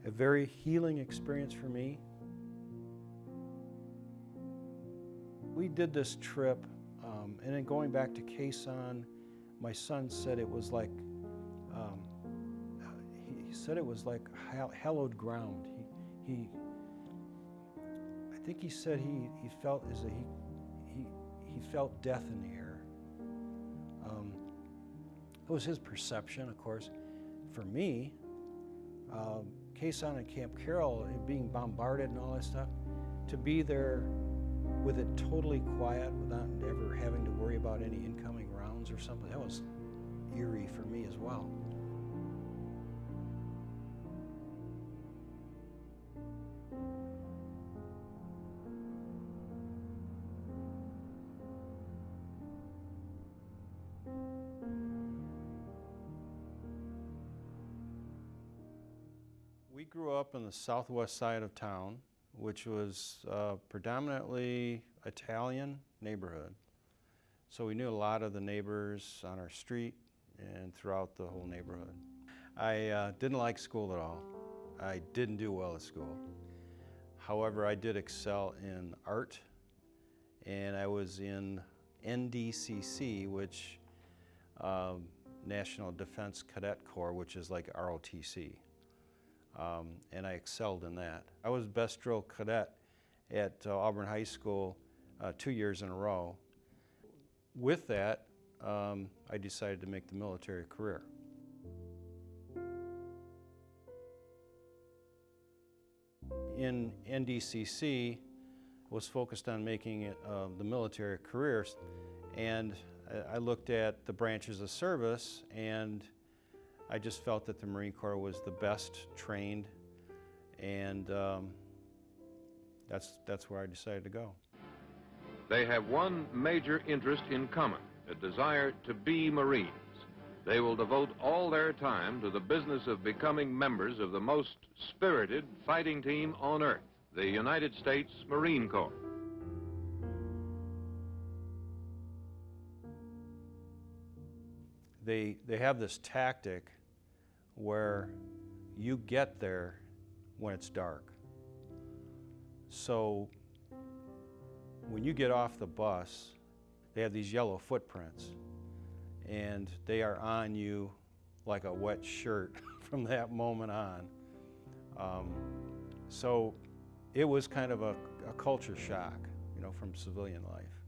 A very healing experience for me. We did this trip, and then going back to Quezon, my son said it was like, he said it was like hallowed ground. I think he said he felt as he felt death in the air. It was his perception, of course. For me, Quezon and Camp Carroll, being bombarded and all that stuff, to be there with it totally quiet without ever having to worry about any incoming rounds or something, that was eerie for me as well. We grew up on the southwest side of town, which was predominantly Italian neighborhood. So we knew a lot of the neighbors on our street and throughout the whole neighborhood. I didn't like school at all. I didn't do well at school. However, I did excel in art, and I was in NDCC, which National Defense Cadet Corps, which is like ROTC. And I excelled in that. I was best drill cadet at Auburn High School 2 years in a row. With that, I decided to make the military career. In NDCC, was focused on making it the military career, and I looked at the branches of service, and I just felt that the Marine Corps was the best trained, and that's where I decided to go. They have one major interest in common, a desire to be Marines. They will devote all their time to the business of becoming members of the most spirited fighting team on earth, the United States Marine Corps. They have this tactic where you get there when it's dark. So when you get off the bus, they have these yellow footprints, and they are on you like a wet shirt from that moment on. So it was kind of a culture shock, you know, from civilian life.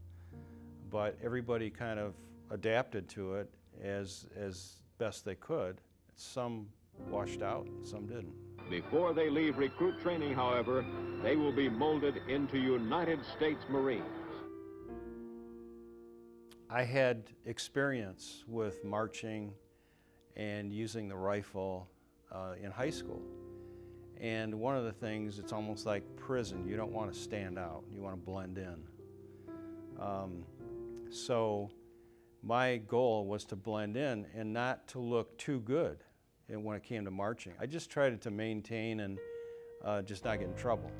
But everybody kind of adapted to it as best they could. Some washed out, some didn't. Before they leave recruit training, however, they will be molded into United States Marines. I had experience with marching and using the rifle in high school. And one of the things, it's almost like prison. You don't want to stand out. You want to blend in. So my goal was to blend in and not to look too good when it came to marching. I just tried to maintain and just not get in trouble.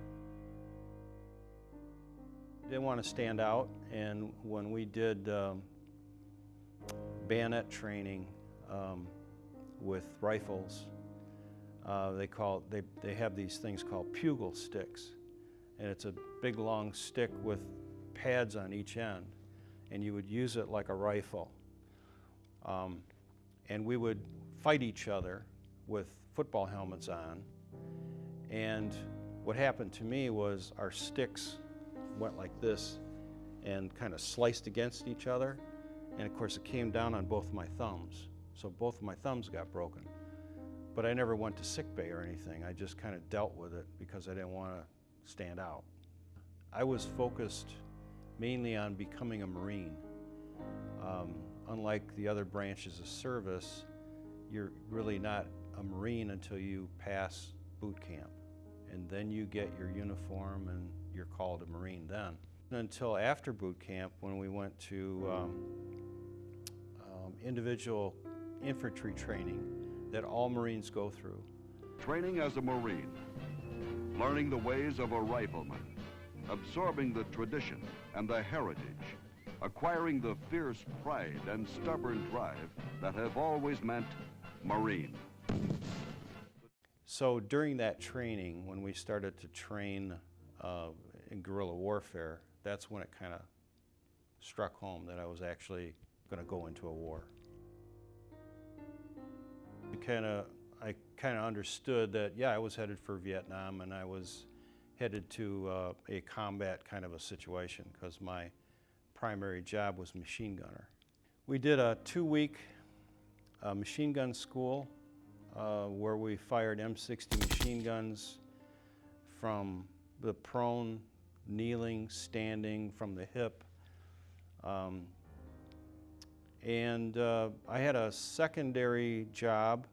Didn't want to stand out, and when we did bayonet training with rifles, they have these things called pugil sticks, and it's a big long stick with pads on each end, and you would use it like a rifle. And we would fight each other with football helmets on, and what happened to me was our sticks went like this and kind of sliced against each other, and of course it came down on both my thumbs, so both of my thumbs got broken. But I never went to sick bay or anything. I just kind of dealt with it because I didn't want to stand out. I was focused mainly on becoming a Marine. Unlike the other branches of service, you're really not a Marine until you pass boot camp, and then you get your uniform and you're called a Marine then. Until after boot camp, when we went to individual infantry training that all Marines go through. Training as a Marine, learning the ways of a rifleman, absorbing the tradition and the heritage, acquiring the fierce pride and stubborn drive that have always meant Marine. So during that training, when we started to train in guerrilla warfare, that's when it kind of struck home that I was actually going to go into a war. I kind of understood that, yeah, I was headed for Vietnam, and I was headed to a combat kind of a situation because my primary job was machine gunner. We did a 2-week machine gun school where we fired M60 machine guns from the prone, kneeling, standing, from the hip. And I had a secondary job.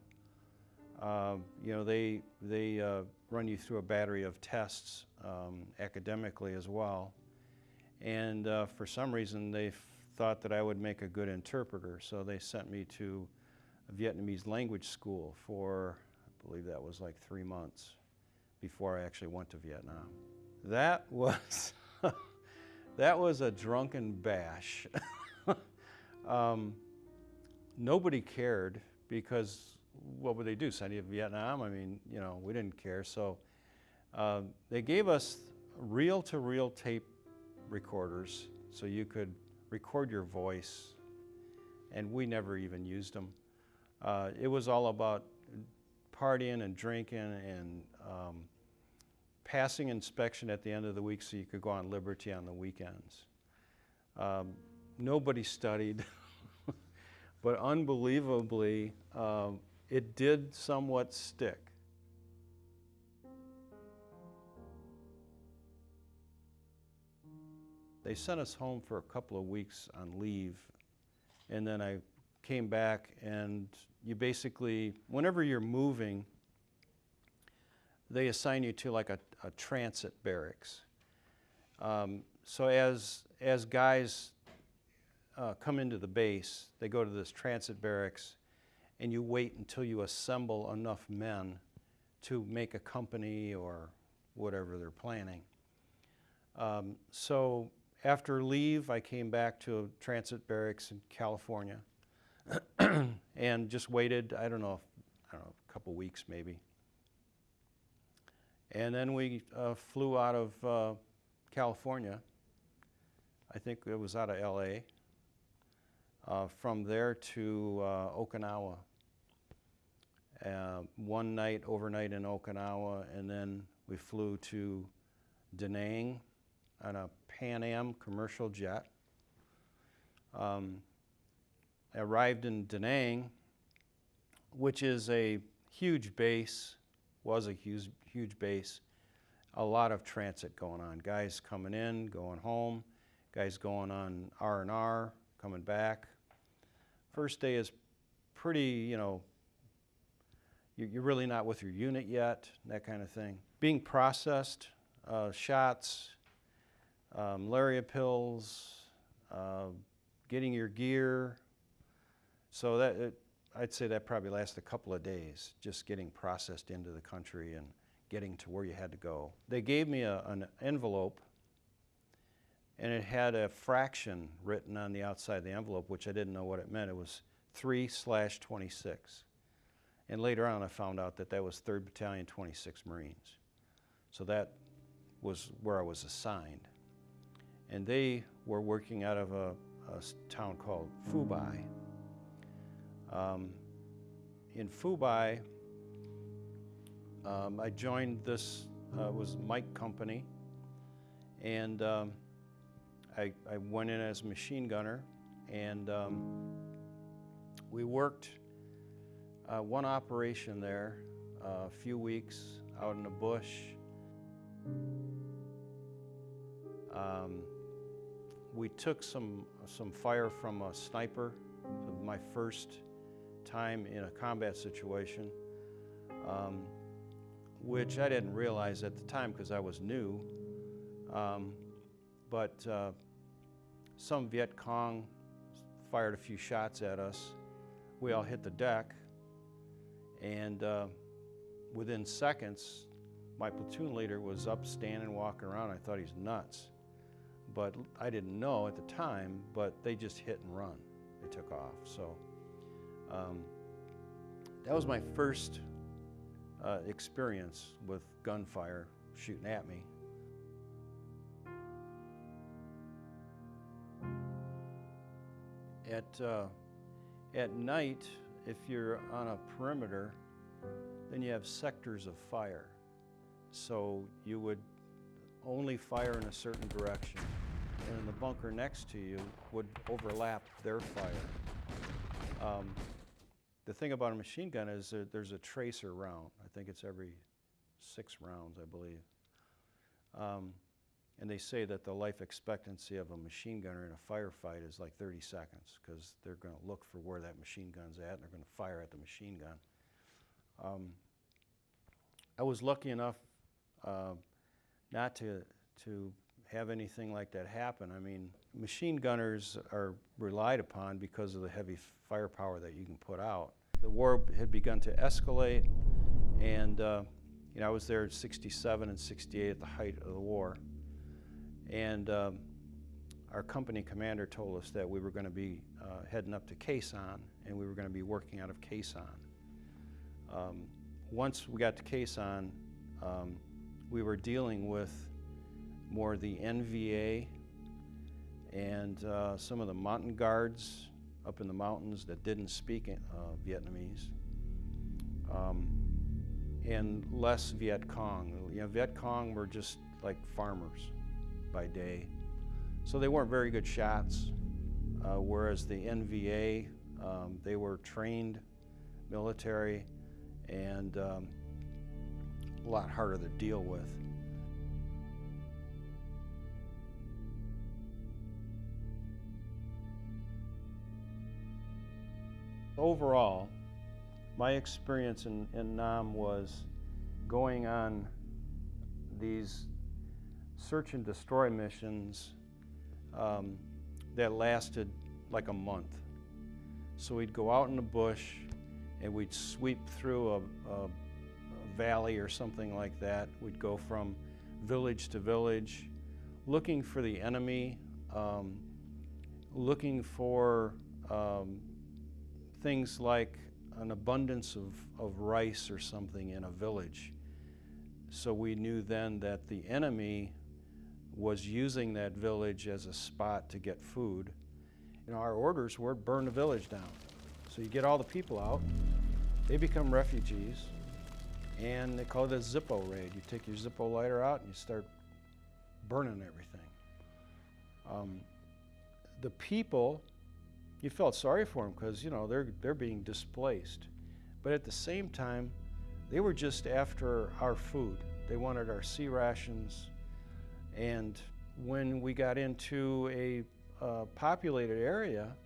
You know, they run you through a battery of tests academically as well. And for some reason, they thought that I would make a good interpreter, so they sent me to a Vietnamese language school for, I believe that was like 3 months before I actually went to Vietnam. That was, that was a drunken bash. Nobody cared because what would they do, send you to Vietnam? I mean, you know, we didn't care. So they gave us reel-to-reel tape recorders so you could record your voice, and we never even used them. It was all about partying and drinking and passing inspection at the end of the week so you could go on liberty on the weekends. Nobody studied, but unbelievably, it did somewhat stick. They sent us home for a couple of weeks on leave, and then I came back, and you basically, whenever you're moving, they assign you to like a transit barracks. So as guys come into the base, they go to this transit barracks, and you wait until you assemble enough men to make a company or whatever they're planning. So after leave, I came back to a transit barracks in California and just waited, I don't know, a couple weeks maybe. And then we flew out of California. I think it was out of LA. From there to Okinawa. One night, overnight in Okinawa, and then we flew to Da Nang on a Pan Am commercial jet. I arrived in Da Nang, which is a huge base, was a huge base, a lot of transit going on. Guys coming in, going home, guys going on R&R, coming back. First day is pretty, you know, you're really not with your unit yet, that kind of thing. Being processed, shots, malaria pills, getting your gear. So that I'd say that probably lasted a couple of days, just getting processed into the country and getting to where you had to go. They gave me an envelope, and it had a fraction written on the outside of the envelope, which I didn't know what it meant. It was 3/26. And later on I found out that that was 3rd Battalion, 26 Marines. So that was where I was assigned. And they were working out of a town called Phu Bai. In Phu Bai, I joined this, was Mike Company, and I went in as a machine gunner, and we worked one operation there, a few weeks out in the bush. We took some fire from a sniper. It was my first time in a combat situation, which I didn't realize at the time because I was new. But some Viet Cong fired a few shots at us. We all hit the deck, and within seconds, my platoon leader was up standing, walking around. I thought he's nuts. but I didn't know at the time, but they just hit and run. They took off. So that was my first experience with gunfire shooting at me. At night, if you're on a perimeter, then you have sectors of fire. So you would only fire in a certain direction, and the bunker next to you would overlap their fire. The thing about a machine gun is that there's a tracer round. I think it's every 6 rounds, I believe. And they say that the life expectancy of a machine gunner in a firefight is like 30 seconds because they're going to look for where that machine gun's at and they're going to fire at the machine gun. I was lucky enough not to have anything like that happen. I mean, machine gunners are relied upon because of the heavy firepower that you can put out. The war had begun to escalate, and you know, I was there in '67 and '68 at the height of the war. And our company commander told us that we were going to be heading up to Quezon, and we were going to be working out of Quezon. Once we got to Quezon, we were dealing with more the NVA and some of the mountain guards up in the mountains that didn't speak Vietnamese, and less Viet Cong. You know, Viet Cong were just like farmers by day, so they weren't very good shots, whereas the NVA, they were trained military and a lot harder to deal with. Overall, my experience in Nam was going on these search and destroy missions that lasted like a month. So we'd go out in the bush and we'd sweep through a valley or something like that. We'd go from village to village, looking for the enemy, looking for things like an abundance of rice or something in a village. So we knew then that the enemy was using that village as a spot to get food. You know, our orders were burn the village down. So you get all the people out, they become refugees, and they call it a Zippo raid. You take your Zippo lighter out and you start burning everything. The people, you felt sorry for them because, you know, they're being displaced. But at the same time, they were just after our food. They wanted our sea rations. And when we got into a populated area,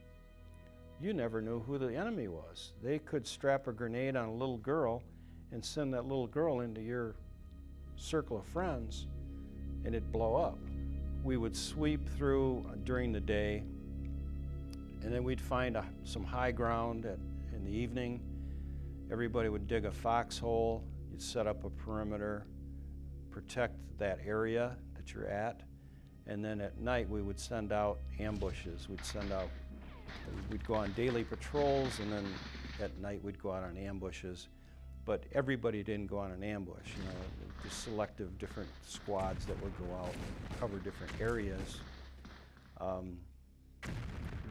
you never knew who the enemy was. They could strap a grenade on a little girl and send that little girl into your circle of friends, and it'd blow up. We would sweep through during the day, and then we'd find some high ground in the evening. Everybody would dig a foxhole. You'd set up a perimeter, protect that area that you're at, and then at night we would send out ambushes. We'd go on daily patrols, and then at night we'd go out on ambushes. But everybody didn't go on an ambush. You know, just selective different squads that would go out and cover different areas.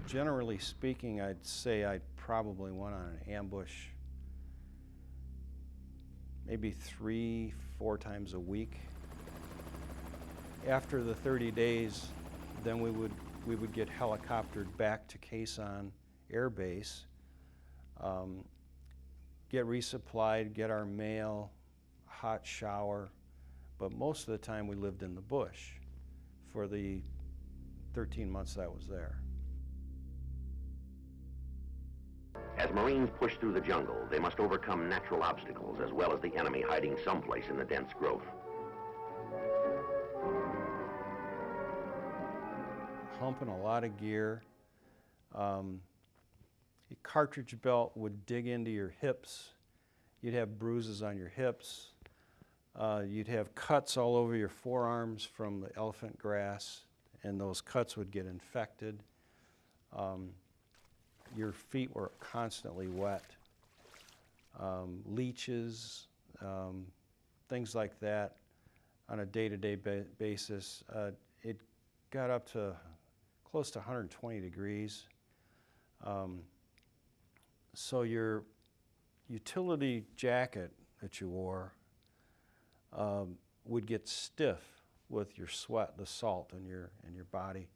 Generally speaking, I'd say I probably went on an ambush maybe 3-4 times a week. After the 30 days, then we would get helicoptered back to Quezon Air Base, get resupplied, get our mail, hot shower, but most of the time we lived in the bush for the 13 months that I was there. As Marines push through the jungle, they must overcome natural obstacles as well as the enemy hiding someplace in the dense growth. Humping a lot of gear. Your cartridge belt would dig into your hips. You'd have bruises on your hips. You'd have cuts all over your forearms from the elephant grass and those cuts would get infected. Your feet were constantly wet. Leeches, things like that on a day-to-day basis. It got up to close to 120 degrees. So your utility jacket that you wore would get stiff with your sweat, the salt in your body.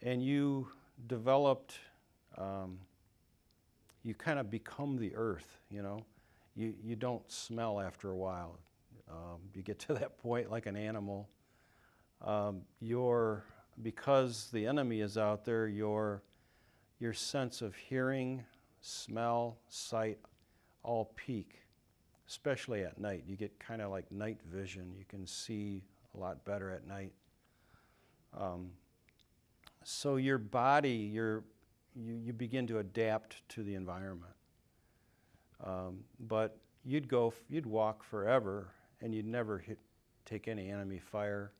And you developed, you kind of become the earth, you know. You don't smell after a while. You get to that point like an animal. Because the enemy is out there, your sense of hearing, smell, sight all peak, especially at night. You get kind of like night vision. You can see a lot better at night. So your body, you begin to adapt to the environment. But you'd walk forever, and you'd never take any enemy fire.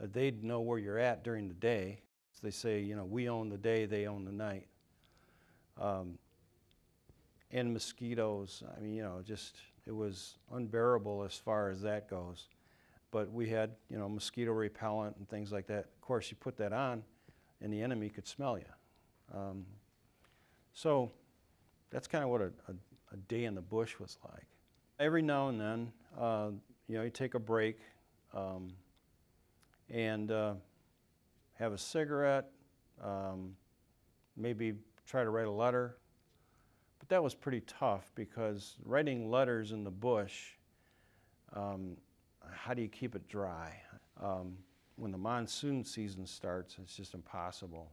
They'd know where you're at during the day. So they say, you know, we own the day, they own the night. And mosquitoes, I mean, you know, just, it was unbearable as far as that goes. But we had, you know, mosquito repellent and things like that. Of course, you put that on, and the enemy could smell you. So that's kind of what a day in the bush was like. Every now and then, you know, you take a break and have a cigarette, maybe try to write a letter. But that was pretty tough, because writing letters in the bush, how do you keep it dry? When the monsoon season starts, it's just impossible.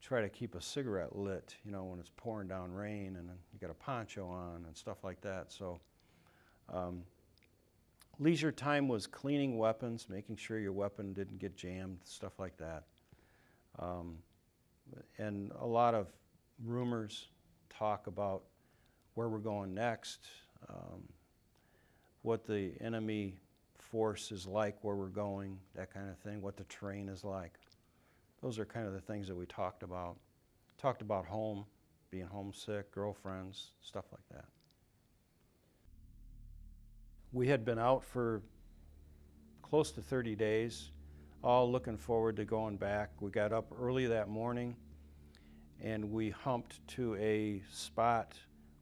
Try to keep a cigarette lit, you know, when it's pouring down rain, and then you got a poncho on and stuff like that. So leisure time was cleaning weapons, making sure your weapon didn't get jammed, stuff like that. And a lot of rumors talk about where we're going next, what the enemy force is like, where we're going, that kind of thing, what the terrain is like. Those are kind of the things that we talked about. Talked about home, being homesick, girlfriends, stuff like that. We had been out for close to 30 days, all looking forward to going back. We got up early that morning, and we humped to a spot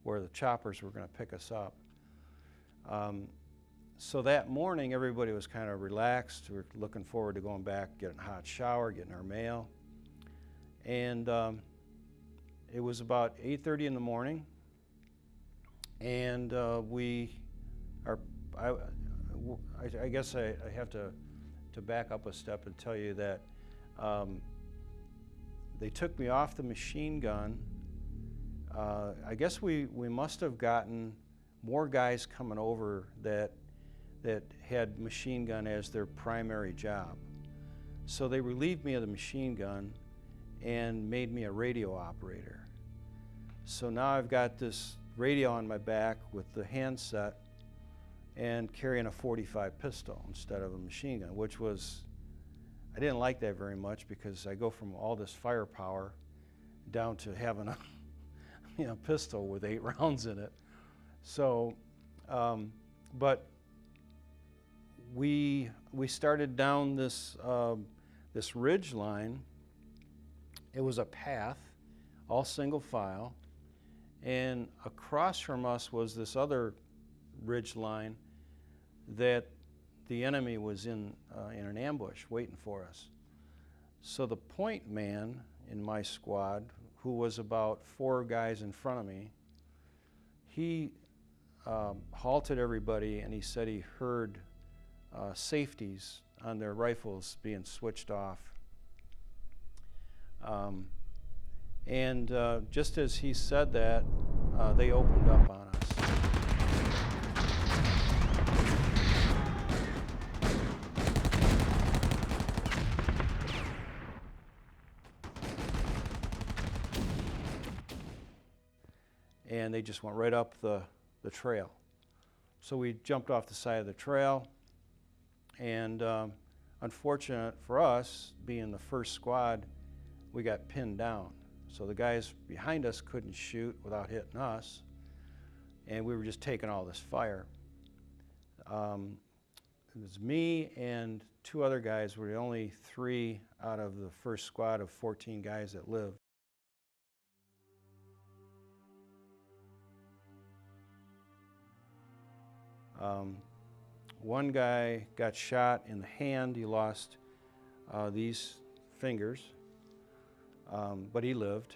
where the choppers were going to pick us up. So that morning, everybody was kind of relaxed. We were looking forward to going back, getting a hot shower, getting our mail. And it was about 8:30 in the morning, and I guess I have to back up a step and tell you that they took me off the machine gun. I guess we must have gotten more guys coming over that had machine gun as their primary job. So they relieved me of the machine gun and made me a radio operator. So now I've got this radio on my back with the handset and carrying a .45 pistol instead of a machine gun, which was, I didn't like that very much, because I go from all this firepower down to having a pistol with 8 rounds in it. So, but we started down this ridge line. It was a path, all single file, and across from us was this other ridge line that the enemy was in an ambush waiting for us. So the point man in my squad, who was about 4 guys in front of me, he halted everybody, and he said he heard safeties on their rifles being switched off. And just as he said that, they opened up on us. And they just went right up the trail. So we jumped off the side of the trail, And unfortunate for us, being the first squad, we got pinned down. So the guys behind us couldn't shoot without hitting us, and we were just taking all this fire. It was me and 2 other guys were the only 3 out of the first squad of 14 guys that lived. One guy got shot in the hand. He lost these fingers, but he lived.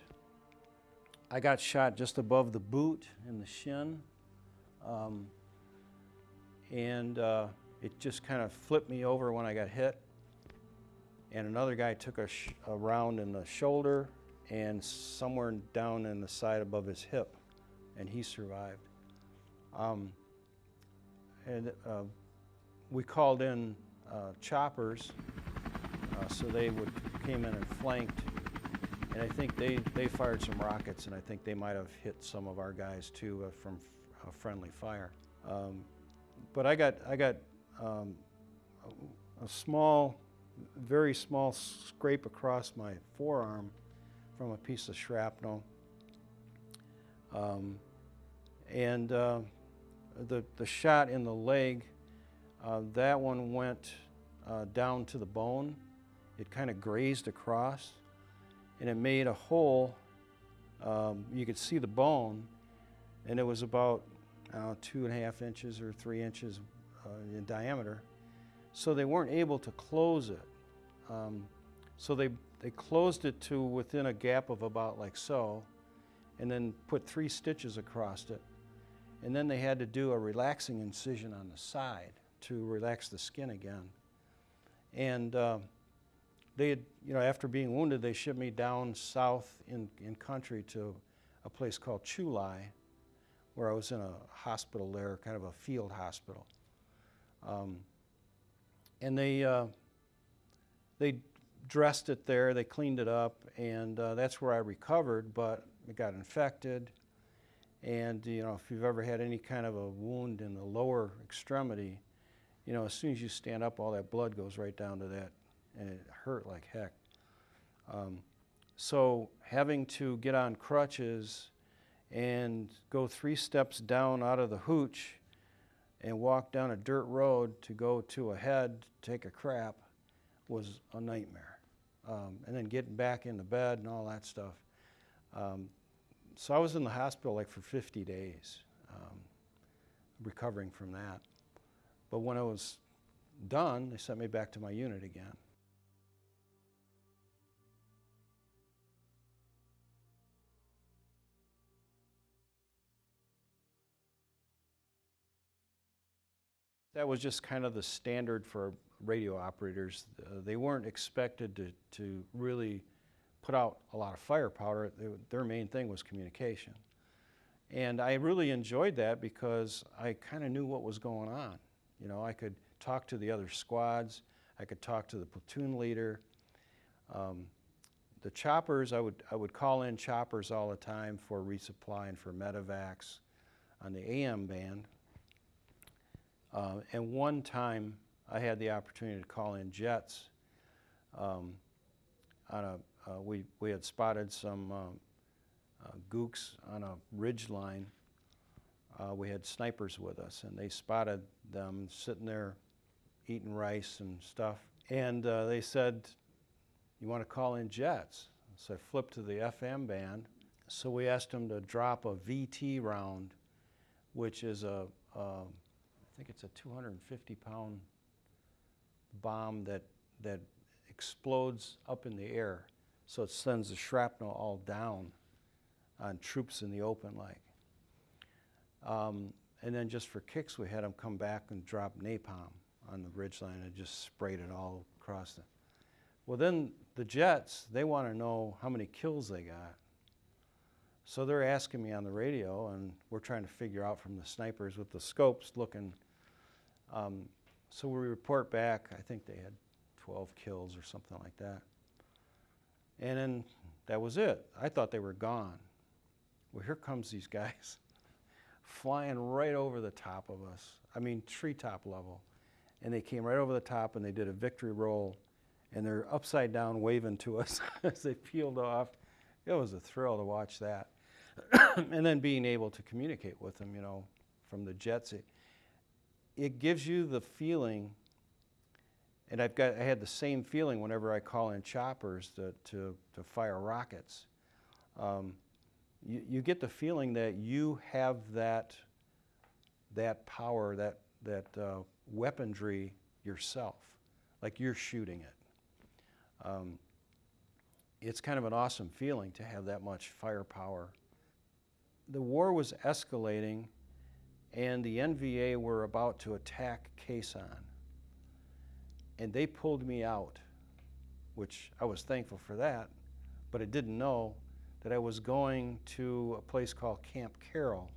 I got shot just above the boot in the shin, and it just kind of flipped me over when I got hit. And another guy took a round in the shoulder and somewhere down in the side above his hip, and he survived. We called in choppers, so they came in and flanked, and I think they fired some rockets, and I think they might have hit some of our guys too from friendly fire. But I got a small, very small scrape across my forearm from a piece of shrapnel, and the shot in the leg, that one went down to the bone. It kind of grazed across, and it made a hole. You could see the bone, and it was about 2.5 inches or 3 inches in diameter. So they weren't able to close it. So they closed it to within a gap of about like so, and then put 3 stitches across it. And then they had to do a relaxing incision on the side to relax the skin again. And they had, after being wounded, they shipped me down south in country to a place called Chulai, where I was in a hospital there, kind of a field hospital. And they dressed it there, they cleaned it up, and that's where I recovered, but it got infected. And if you've ever had any kind of a wound in the lower extremity, as soon as you stand up, all that blood goes right down to that, and it hurt like heck. So having to get on crutches and go 3 steps down out of the hooch and walk down a dirt road to go to a head to take a crap was a nightmare. And then getting back into bed and all that stuff. So I was in the hospital like for 50 days, recovering from that. But when I was done, they sent me back to my unit again. That was just kind of the standard for radio operators. They weren't expected to really put out a lot of firepower. Their main thing was communication. And I really enjoyed that because I kind of knew what was going on. I could talk to the other squads, I could talk to the platoon leader. The choppers, I would call in choppers all the time for resupply and for medevacs on the AM band. And one time I had the opportunity to call in jets. We had spotted some gooks on a ridge line. We had snipers with us, and they spotted them sitting there eating rice and stuff. And they said, "You want to call in jets?" So I flipped to the FM band. So we asked them to drop a VT round, which is I think it's a 250-pound bomb that explodes up in the air. So it sends the shrapnel all down on troops in the open like. And then just for kicks, we had them come back and drop napalm on the ridgeline and just sprayed it all across it. Well, then the jets, they want to know how many kills they got. So they're asking me on the radio, and we're trying to figure out from the snipers with the scopes looking. So we report back, I think they had 12 kills or something like that. And then that was it. I thought they were gone. Well, here comes these guys flying right over the top of us. I mean, treetop level. and they came right over the top and they did a victory roll, and they're upside down waving to us as they peeled off. It was a thrill to watch that. And then being able to communicate with them, you know, from the jets. It gives you the feeling, and I had the same feeling whenever I call in choppers to fire rockets. You get the feeling that you have that power, that weaponry yourself, like you're shooting it. It's kind of an awesome feeling to have that much firepower. The war was escalating, and the NVA were about to attack Quezon. And they pulled me out, which I was thankful for that, but I didn't know that I was going to a place called Camp Carroll,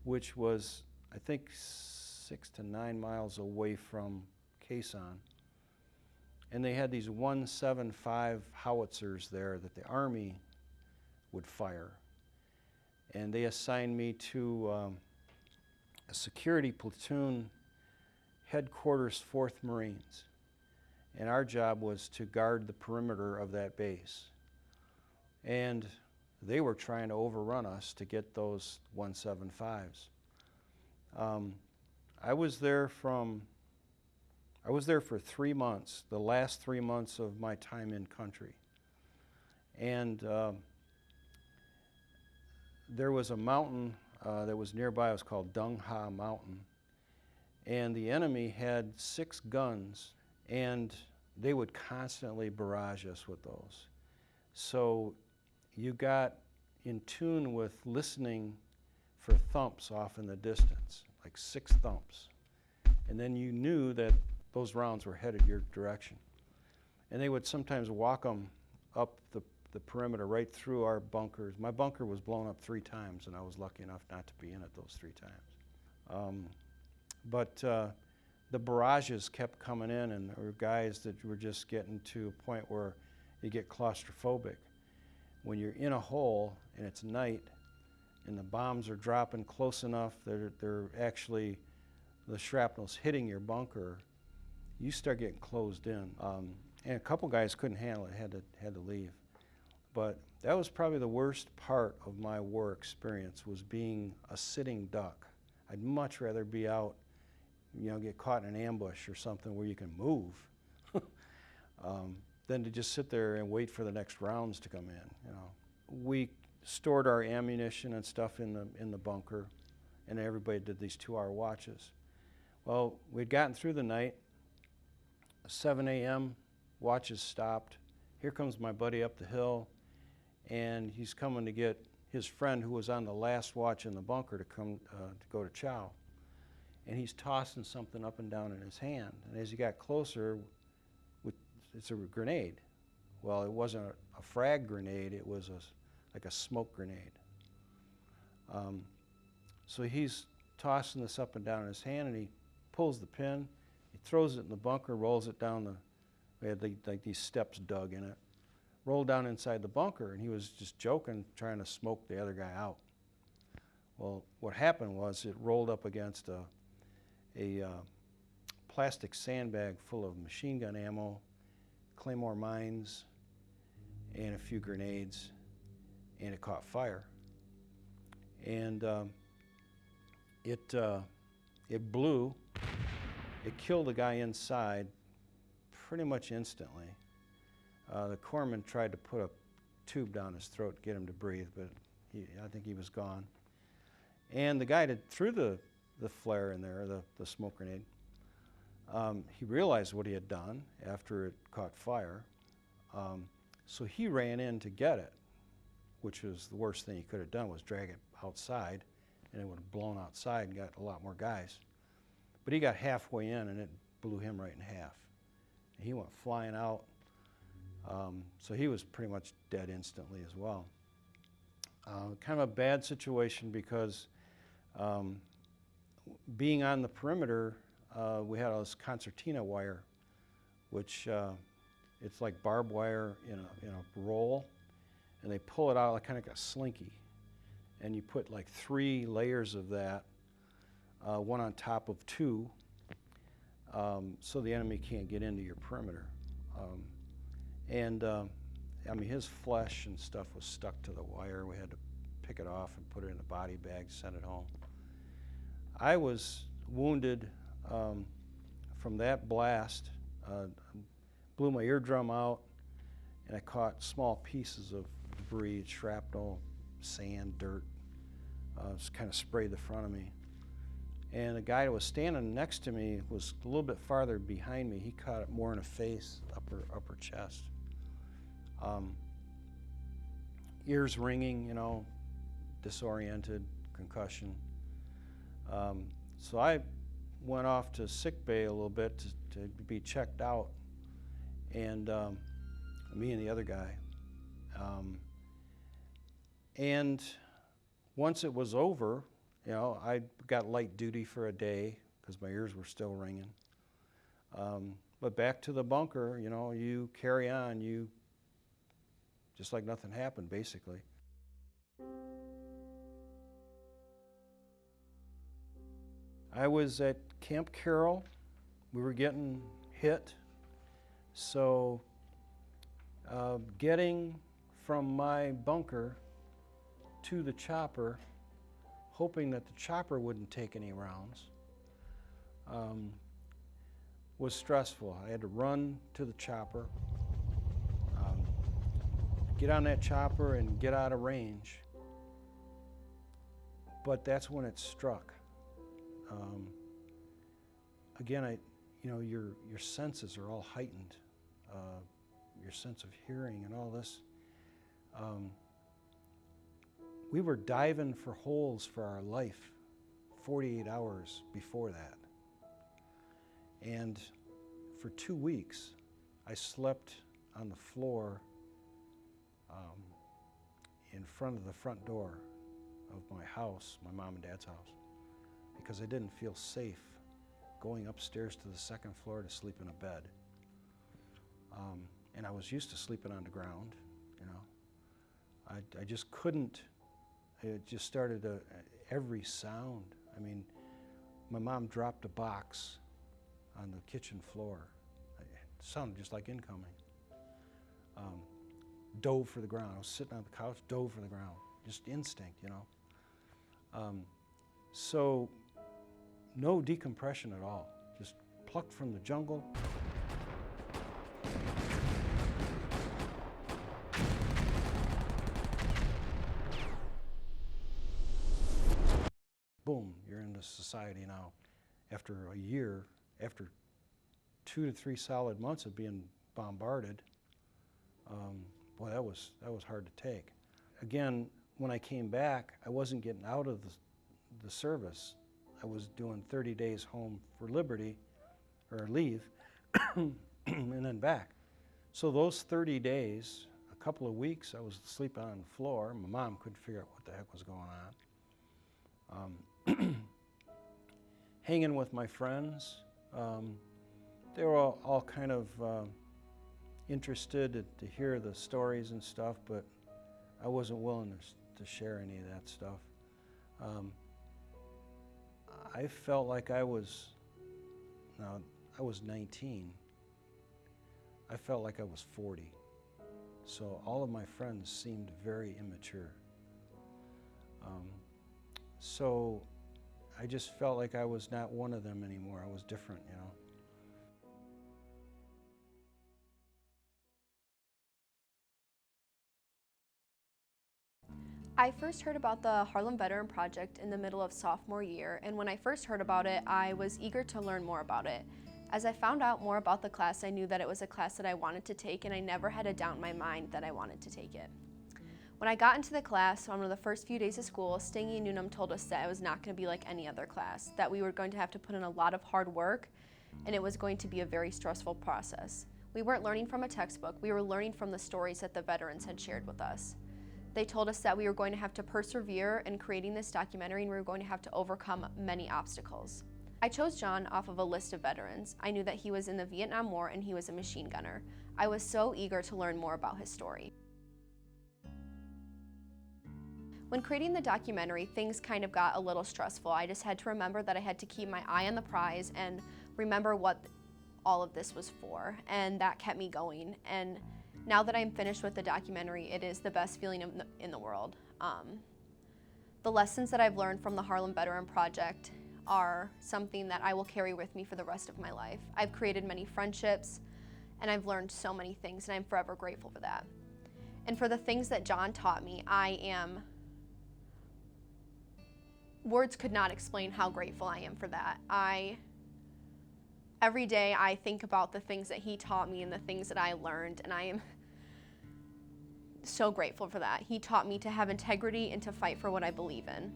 which was, I think, 6 to 9 miles away from Quezon. And they had these 175 howitzers there that the Army would fire. And they assigned me to a security platoon, headquarters 4th Marines. And our job was to guard the perimeter of that base. And they were trying to overrun us to get those 175s. I was there for 3 months, the last 3 months of my time in country. And there was a mountain that was nearby. It was called Dung Ha Mountain. And the enemy had 6 guns, and they would constantly barrage us with those. So you got in tune with listening for thumps off in the distance, like 6 thumps. And then you knew that those rounds were headed your direction. And they would sometimes walk them up the perimeter right through our bunkers. My bunker was blown up 3 times, and I was lucky enough not to be in it those 3 times. But the barrages kept coming in, and there were guys that were just getting to a point where you get claustrophobic. When you're in a hole and it's night and the bombs are dropping close enough that they're actually, the shrapnel's hitting your bunker, you start getting closed in. And a couple guys couldn't handle it, had to leave. But that was probably the worst part of my war experience, was being a sitting duck. I'd much rather be out, you know, get caught in an ambush or something where you can move, than to just sit there and wait for the next rounds to come in. You know, we stored our ammunition and stuff in the bunker, and everybody did these 2-hour watches. Well, we'd gotten through the night. 7 a.m. watches stopped. Here comes my buddy up the hill, and he's coming to get his friend who was on the last watch in the bunker to come to go to chow. And he's tossing something up and down in his hand. And as he got closer, it's a grenade. Well, it wasn't a frag grenade, it was like a smoke grenade. So he's tossing this up and down in his hand, and he pulls the pin, he throws it in the bunker, rolls it down we had like these steps dug in it, rolled down inside the bunker, and he was just joking, trying to smoke the other guy out. Well, what happened was it rolled up against a plastic sandbag full of machine gun ammo, claymore mines, and a few grenades, and it caught fire. And it blew. It killed the guy inside pretty much instantly. The corpsman tried to put a tube down his throat to get him to breathe, but I think he was gone. And the guy that threw the flare in there, the smoke grenade, he realized what he had done after it caught fire. So he ran in to get it, which was the worst thing he could have done, was drag it outside, and it would have blown outside and got a lot more guys. But he got halfway in, and it blew him right in half. And he went flying out. So he was pretty much dead instantly as well. Kind of a bad situation because being on the perimeter, we had all this concertina wire, which it's like barbed wire in a roll, and they pull it out like kind of like a slinky, and you put like 3 layers of that, one on top of 2, so the enemy can't get into your perimeter. I mean, his flesh and stuff was stuck to the wire. We had to pick it off and put it in a body bag, send it home. I was wounded from that blast. Blew my eardrum out, and I caught small pieces of debris, shrapnel, sand, dirt. Just kind of sprayed the front of me. And the guy that was standing next to me was a little bit farther behind me. He caught it more in the face, upper chest. Ears ringing, you know, disoriented, concussion. So I went off to sick bay a little bit to be checked out, and me and the other guy. And once it was over, you know, I got light duty for a day because my ears were still ringing. But back to the bunker, you know, you carry on, you just like nothing happened, basically. I was at Camp Carroll. We were getting hit. So getting from my bunker to the chopper, hoping that the chopper wouldn't take any rounds, was stressful. I had to run to the chopper, get on that chopper and get out of range. But that's when it struck. Again, you know, your senses are all heightened. Your sense of hearing and all this. We were diving for holes for our life 48 hours before that. And for 2 weeks, I slept on the floor in front of the front door of my house, my mom and dad's house, because I didn't feel safe going upstairs to the second floor to sleep in a bed. And I was used to sleeping on the ground, you know. I just couldn't. It just started every sound. I mean, my mom dropped a box on the kitchen floor. It sounded just like incoming. Dove for the ground. I was sitting on the couch, dove for the ground. Just instinct, you know. So no decompression at all. Just plucked from the jungle. Boom, you're into society now. After a year, after 2 to 3 solid months of being bombarded, boy, that was hard to take. Again, when I came back, I wasn't getting out of the service. I was doing 30 days home for liberty, or leave, and then back. So those 30 days, a couple of weeks, I was sleeping on the floor. My mom couldn't figure out what the heck was going on. Hanging with my friends. They were all kind of interested to hear the stories and stuff, but I wasn't willing to share any of that stuff. I felt like I was 19. I felt like I was 40. So all of my friends seemed very immature. So I just felt like I was not one of them anymore. I was different, you know. I first heard about the Harlem Veteran Project in the middle of sophomore year, and when I first heard about it, I was eager to learn more about it. As I found out more about the class, I knew that it was a class that I wanted to take, and I never had a doubt in my mind that I wanted to take it. When I got into the class, on one of the first few days of school, Stangy and Newnham told us that it was not going to be like any other class, that we were going to have to put in a lot of hard work, and it was going to be a very stressful process. We weren't learning from a textbook, we were learning from the stories that the veterans had shared with us. They told us that we were going to have to persevere in creating this documentary, and we were going to have to overcome many obstacles. I chose John off of a list of veterans. I knew that he was in the Vietnam War and he was a machine gunner. I was so eager to learn more about his story. When creating the documentary, things kind of got a little stressful. I just had to remember that I had to keep my eye on the prize and remember what all of this was for, and that kept me going. And now that I'm finished with the documentary, it is the best feeling in the world. The lessons that I've learned from the Harlem Veteran Project are something that I will carry with me for the rest of my life. I've created many friendships, and I've learned so many things, and I'm forever grateful for that. And for the things that John taught me, words could not explain how grateful I am for that. Every day I think about the things that he taught me and the things that I learned, and I am so grateful for that. He taught me to have integrity and to fight for what I believe in.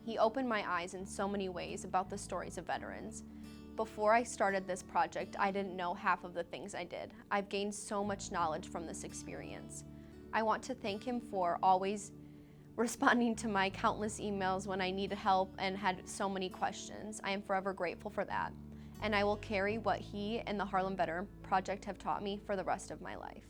He opened my eyes in so many ways about the stories of veterans. Before I started this project, I didn't know half of the things I did. I've gained so much knowledge from this experience. I want to thank him for always responding to my countless emails when I needed help and had so many questions. I am forever grateful for that. And I will carry what he and the Harlem Veteran Project have taught me for the rest of my life.